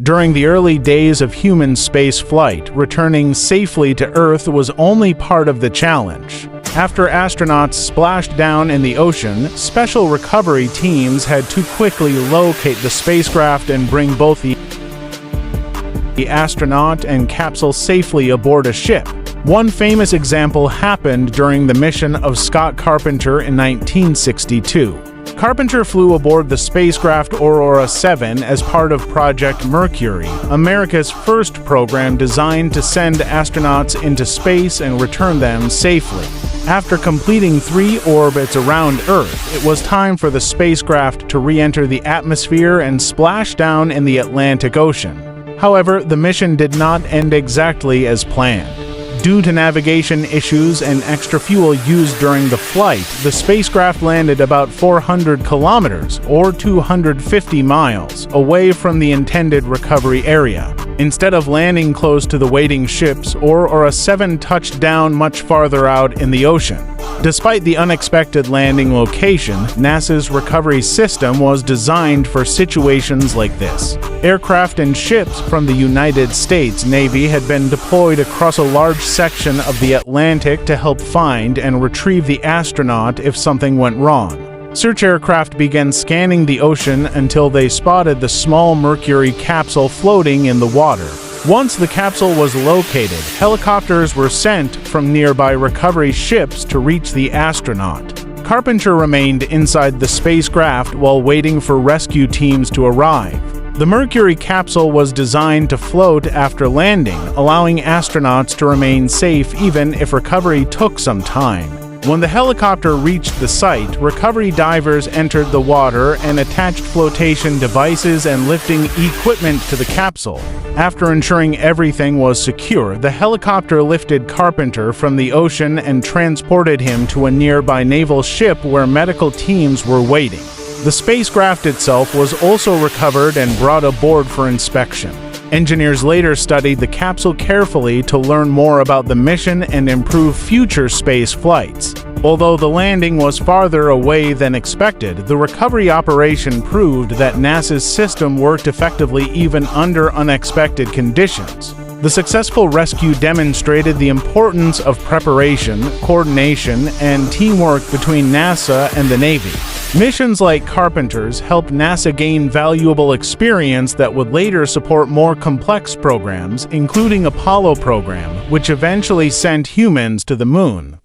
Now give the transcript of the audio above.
During the early days of human spaceflight, returning safely to Earth was only part of the challenge. After astronauts splashed down in the ocean, special recovery teams had to quickly locate the spacecraft and bring both the astronaut and capsule safely aboard a ship. One famous example happened during the mission of Scott Carpenter in 1962. Carpenter flew aboard the spacecraft Aurora 7 as part of Project Mercury, America's first program designed to send astronauts into space and return them safely. After completing 3 orbits around Earth, it was time for the spacecraft to re-enter the atmosphere and splash down in the Atlantic Ocean. However, the mission did not end exactly as planned. Due to navigation issues and extra fuel used during the flight, the spacecraft landed about 400 kilometers, or 250 miles, away from the intended recovery area. Instead of landing close to the waiting ships, Aurora 7 touched down much farther out in the ocean. Despite the unexpected landing location, NASA's recovery system was designed for situations like this. Aircraft and ships from the United States Navy had been deployed across a large section of the Atlantic to help find and retrieve the astronaut if something went wrong. Search aircraft began scanning the ocean until they spotted the small Mercury capsule floating in the water. Once the capsule was located, helicopters were sent from nearby recovery ships to reach the astronaut. Carpenter remained inside the spacecraft while waiting for rescue teams to arrive. The Mercury capsule was designed to float after landing, allowing astronauts to remain safe even if recovery took some time. When the helicopter reached the site, recovery divers entered the water and attached flotation devices and lifting equipment to the capsule. After ensuring everything was secure, the helicopter lifted Carpenter from the ocean and transported him to a nearby naval ship where medical teams were waiting. The spacecraft itself was also recovered and brought aboard for inspection. Engineers later studied the capsule carefully to learn more about the mission and improve future space flights. Although the landing was farther away than expected, the recovery operation proved that NASA's system worked effectively even under unexpected conditions. The successful rescue demonstrated the importance of preparation, coordination, and teamwork between NASA and the Navy. Missions like Carpenter's helped NASA gain valuable experience that would later support more complex programs, including Apollo program, which eventually sent humans to the Moon.